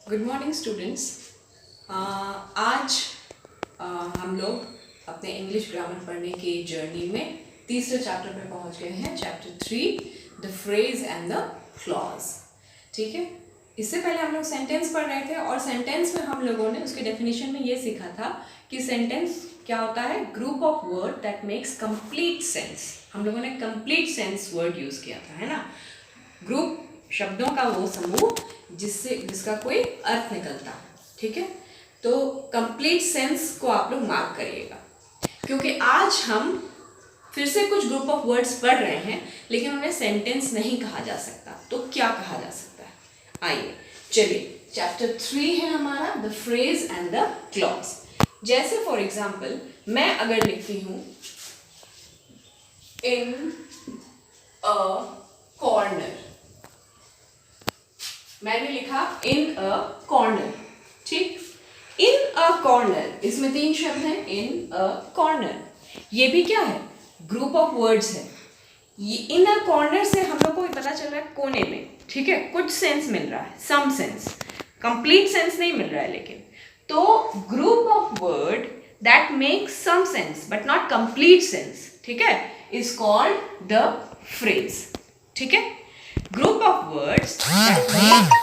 Good morning students. आज हम लोग अपने इंग्लिश ग्रामर पढ़ने की जर्नी में तीसरे चैप्टर पे पहुंच गए हैं। Chapter 3, the phrase and the clause. ठीक है, इससे पहले हम लोग सेंटेंस पढ़ रहे थे और सेंटेंस में हम लोगों ने उसके डेफिनेशन में ये सीखा था कि सेंटेंस क्या होता है, group of word that makes complete sense. हम लोगों ने कंप्लीट सेंस वर्ड यूज़ किया था, है ना। ग्रुप शब्दों का वो समूह जिसका कोई अर्थ निकलता है। ठीक है, तो कंप्लीट सेंस को आप लोग मार्क करिएगा, क्योंकि आज हम फिर से कुछ ग्रुप ऑफ वर्ड्स पढ़ रहे हैं, लेकिन उन्हें सेंटेंस नहीं कहा जा सकता। तो क्या कहा जा सकता है, आइए चलिए। चैप्टर 3 है हमारा, the phrase and the clause. जैसे फॉर एग्जाम्पल मैं अगर लिखती हूं इन अ कॉर्नर, मैंने लिखा इन अ कॉर्नर। ठीक, इन अ कॉर्नर, इसमें 3 शब्द हैं। इन अ कॉर्नर, ये भी क्या है, ग्रुप ऑफ वर्ड्स है। ये इन अ कॉर्नर से हम लोग को पता चल रहा है कोने में। ठीक है, कुछ सेंस मिल रहा है, सम सेंस, कंप्लीट सेंस नहीं मिल रहा है। लेकिन तो group of word that makes some sense but not complete sense, ठीक है, इज कॉल्ड द फ्रेज। ठीक है, group of words that make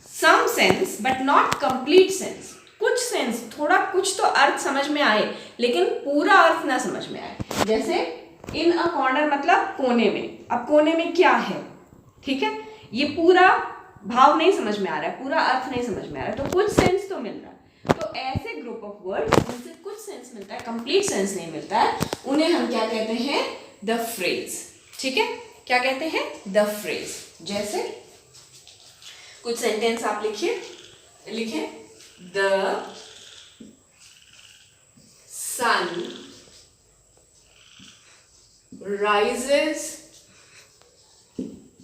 some sense but not complete sense। कुछ सेंस, थोड़ा कुछ तो अर्थ समझ में आए, लेकिन पूरा अर्थ ना समझ में आए। जैसे इन अ कॉर्नर मतलब कोने में। अब कोने में क्या है, ठीक है, ये पूरा भाव नहीं समझ में आ रहा है, पूरा अर्थ नहीं समझ में आ रहा है, तो कुछ सेंस तो मिल रहा है। तो ऐसे ग्रुप ऑफ वर्ड जिनसे कुछ सेंस मिलता है, कंप्लीट सेंस नहीं मिलता है, उन्हें हम क्या कहते हैं, द फ्रेज। ठीक है, क्या कहते हैं, द फ्रेज। जैसे कुछ सेंटेंस आप लिखें, the sun rises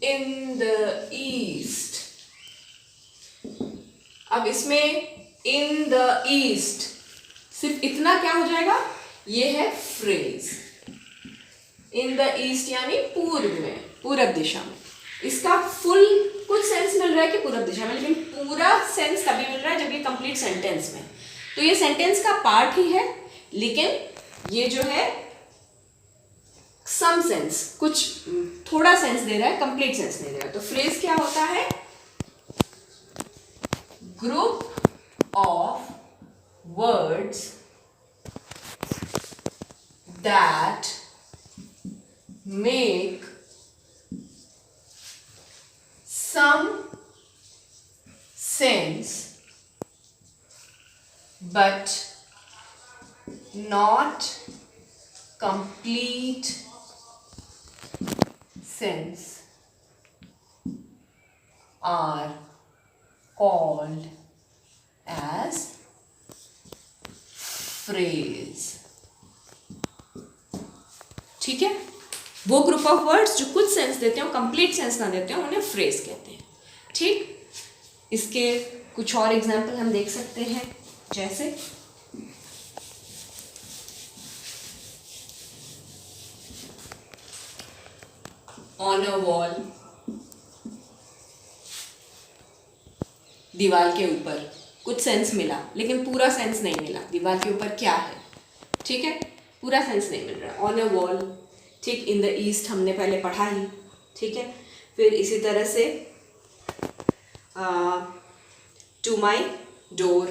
in the east. अब इसमें इन द ईस्ट सिर्फ इतना क्या हो जाएगा, ये है फ्रेज। इन द ईस्ट यानी पूर्व में, पूरब दिशा में। इसका फुल कुछ सेंस मिल रहा है कि पूरब दिशा में, लेकिन पूरा सेंस तभी मिल रहा है जब ये कंप्लीट सेंटेंस में। तो ये सेंटेंस का पार्ट ही है, लेकिन ये जो है सम सेंस, कुछ थोड़ा सेंस दे रहा है, कंप्लीट सेंस नहीं दे रहा है। तो फ्रेज क्या होता है, group of words that make some sense but not complete sense are called as phrase। ठीक है, वो ग्रुप ऑफ वर्ड्स जो कुछ सेंस देते हो, कंप्लीट सेंस ना देते हो, उन्हें फ्रेज कहते हैं। ठीक, इसके कुछ और एग्जाम्पल हम देख सकते हैं। जैसे ऑन अ वॉल, दीवार के ऊपर। कुछ सेंस मिला, लेकिन पूरा सेंस नहीं मिला, दीवार के ऊपर क्या है। ठीक है, पूरा सेंस नहीं मिल रहा, ऑन अ वॉल। ठीक, इन द ईस्ट हमने पहले पढ़ा ही। ठीक है, फिर इसी तरह से to my door,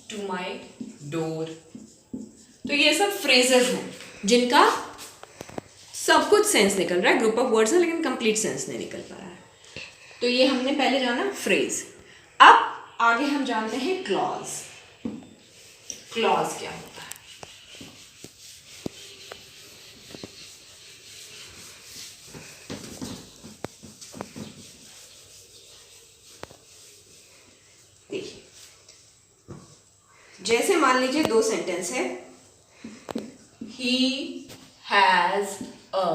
to my door. तो ये सब फ्रेजेस हैं जिनका सब कुछ सेंस निकल रहा है, ग्रुप ऑफ वर्ड्स है, लेकिन कंप्लीट सेंस नहीं निकल पा रहा है। तो ये हमने पहले जाना फ्रेज। अब आगे हम जानते हैं क्लॉज। क्लॉज क्या होता है, देखिए। जैसे मान लीजिए 2 सेंटेंस है, he has a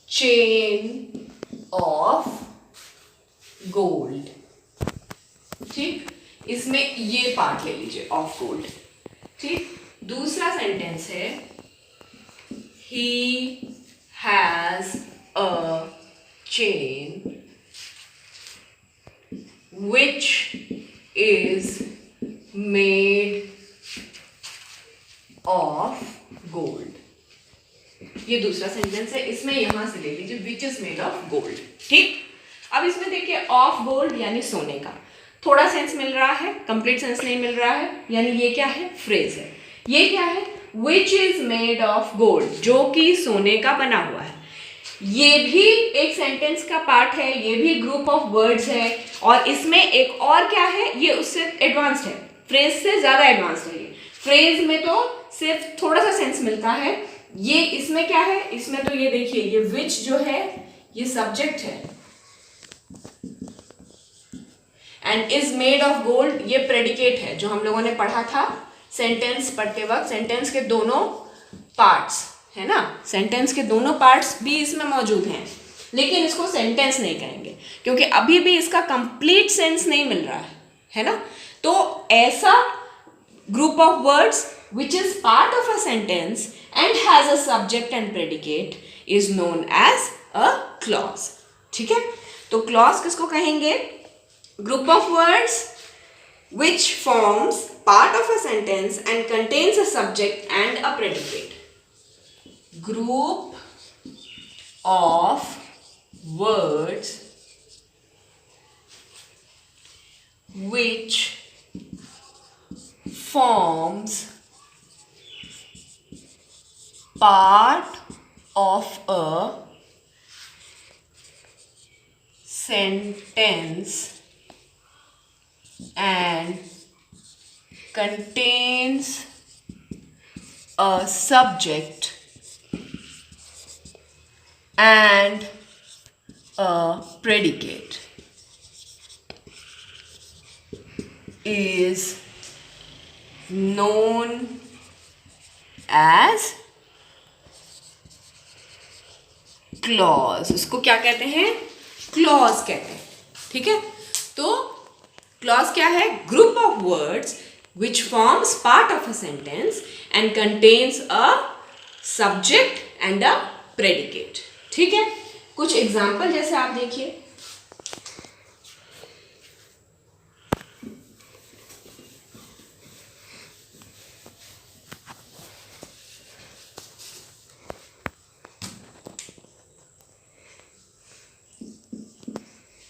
chain of gold. ठीक, इसमें ये पार्ट ले लीजिए, ऑफ गोल्ड। ठीक, दूसरा सेंटेंस है, he has a chain which is made of gold. ये दूसरा सेंटेंस है, इसमें यहां से ले लीजिए which is made of gold. ठीक, अब इसमें देखिए ऑफ गोल्ड यानी सोने का, थोड़ा सेंस मिल रहा है, कंप्लीट सेंस नहीं मिल रहा है, यानी ये क्या है, फ्रेज है. ये क्या है, which is made of gold, जो कि सोने का बना हुआ है. ये भी एक सेंटेंस का पार्ट है, ये भी ग्रुप ऑफ वर्ड्स है, और इसमें एक और क्या है, ये उससे एडवांस्ड है, फ्रेज से ज्यादा एडवांस्ड है. ये फ्रेज में तो सिर्फ थोड़ा सा सेंस मिलता है, ये इसमें क्या है, इसमें तो ये देखिए, ये विच जो है ये सब्जेक्ट है, and is made of gold ये प्रेडिकेट है, जो हम लोगों ने पढ़ा था सेंटेंस पढ़ते वक्त. सेंटेंस के दोनों पार्ट्स है ना, सेंटेंस के दोनों पार्ट्स भी इसमें मौजूद हैं, लेकिन इसको सेंटेंस नहीं कहेंगे क्योंकि अभी भी इसका कंप्लीट सेंस नहीं मिल रहा है ना. तो ऐसा group of words which is part of a sentence and has a subject and predicate is known as a clause. ठीक है, तो clause किसको कहेंगे, group of words which forms part of a sentence and contains a subject and a predicate. Group of words which forms part of a sentence and contains a subject and a predicate is known as clause. उसको क्या कहते हैं, clause कहते हैं. ठीक है, तो clause क्या है, group of words which forms part of a sentence and contains a subject and a predicate. ठीक है, कुछ एग्जाम्पल जैसे आप देखिए,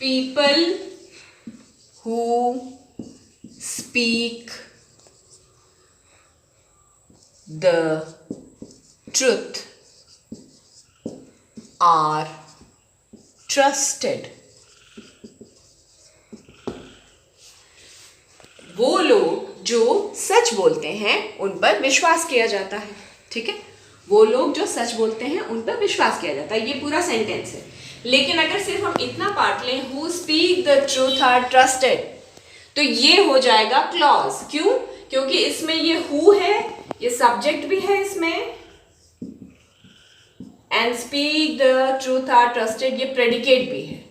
people who speak the truth are trusted. वो लोग जो सच बोलते हैं उन पर विश्वास किया जाता है. ठीक है, वो लोग जो सच बोलते हैं उन पर विश्वास किया जाता है. ये पूरा सेंटेंस है, लेकिन अगर सिर्फ हम इतना पार्ट लें, who speak the truth are trusted, तो ये हो जाएगा क्लॉज. क्यों, क्योंकि इसमें ये हु है, ये सब्जेक्ट भी है इसमें, and speak the truth are trusted ये प्रेडिकेट भी है.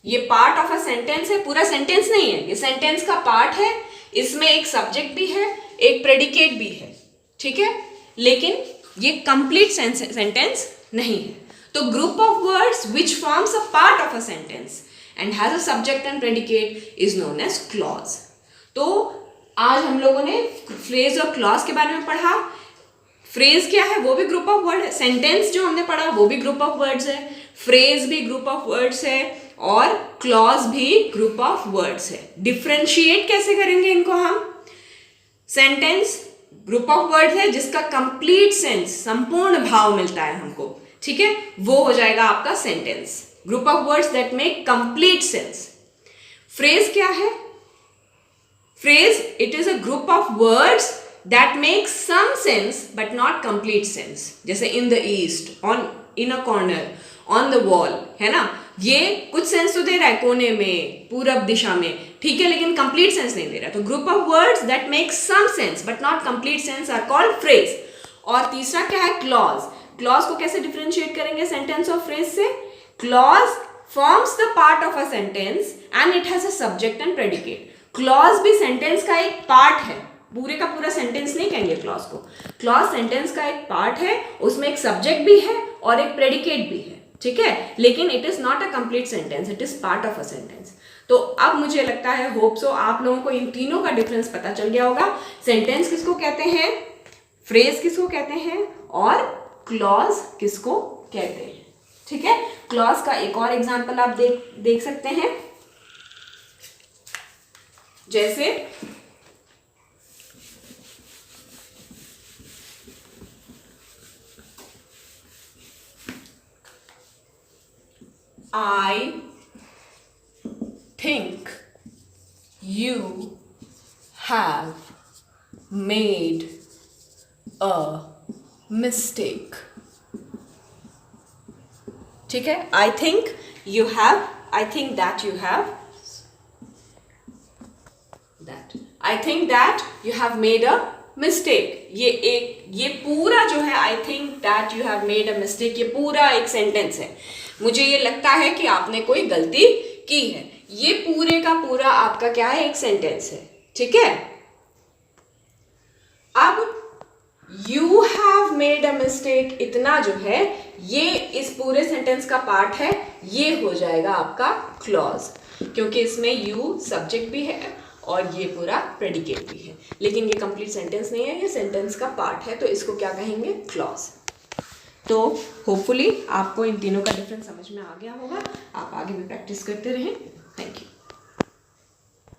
ये पार्ट ऑफ अ सेंटेंस है, पूरा सेंटेंस नहीं है, ये सेंटेंस का पार्ट है, इसमें एक सब्जेक्ट भी है, एक प्रेडिकेट भी है. ठीक है, लेकिन ये कंप्लीट सेंटेंस नहीं है. तो group of words which forms a part of a sentence and has a subject and predicate is known as clause. तो आज हम लोगों ने फ्रेज और क्लॉज के बारे में पढ़ा. फ्रेज क्या है, वो भी ग्रुप ऑफ वर्ड है. सेंटेंस जो हमने पढ़ा वो भी ग्रुप ऑफ वर्ड्स है. फ्रेज भी ग्रुप ऑफ वर्ड्स है और क्लॉज भी ग्रुप ऑफ वर्ड्स है. डिफ्रेंशिएट कैसे करेंगे इनको हम, सेंटेंस ग्रुप ऑफ वर्ड्स है जिसका कंप्लीट सेंस, संपूर्ण भाव मिलता है हमको. ठीक है, वो हो जाएगा आपका sentence. Group of words that make complete sense. Phrase क्या है, phrase it is a group of words that make some sense but not complete sense. जैसे in the east, on, in a corner, on the wall, है ना, ये कुछ sense तो दे रहा है, कोने में, पूरब दिशा में, ठीक है, लेकिन कंप्लीट सेंस नहीं दे रहा. तो group of words that make some sense but not complete sense are called phrase. और तीसरा क्या है, क्लॉज. क्लॉज को कैसे डिफरेंशिएट करेंगे सेंटेंस और फ्रेज से, clause forms the part of a sentence and it has a subject and predicate. Clause भी सेंटेंस का एक पार्ट है, पूरे का पूरा सेंटेंस नहीं कहेंगे क्लॉज को. क्लॉज सेंटेंस का एक पार्ट है, उसमें एक सब्जेक्ट भी है और एक प्रेडिकेट भी है. ठीक है, लेकिन it is not a complete sentence, it is part of a sentence. तो अब मुझे लगता है, होप सो, आप लोगों को इन तीनों का डिफरेंस पता चल गया होगा। सेंटेंस किसको कहते हैं, फ्रेज किसको कहते हैं, और क्लॉज किसको कहते हैं। ठीक है, क्लॉज का एक और एग्जांपल आप देख सकते हैं, जैसे I think you have made a mistake. ठीक है, I think you have, I think that you have, that I think that you have made a mistake. ये पूरा जो है I think that you have made a mistake, ये पूरा एक sentence है। मुझे ये लगता है कि आपने कोई गलती की है, ये पूरे का पूरा आपका क्या है, एक सेंटेंस है। ठीक है, अब you have made a mistake, इतना जो है ये इस पूरे सेंटेंस का पार्ट है, ये हो जाएगा आपका क्लॉज, क्योंकि इसमें यू सब्जेक्ट भी है और ये पूरा प्रेडिकेट भी है, लेकिन ये कंप्लीट सेंटेंस नहीं है, ये सेंटेंस का पार्ट है, तो इसको क्या कहेंगे, क्लॉज। तो होपफुली आपको इन तीनों का डिफरेंस समझ में आ गया होगा, आप आगे भी प्रैक्टिस करते रहें। Thank you.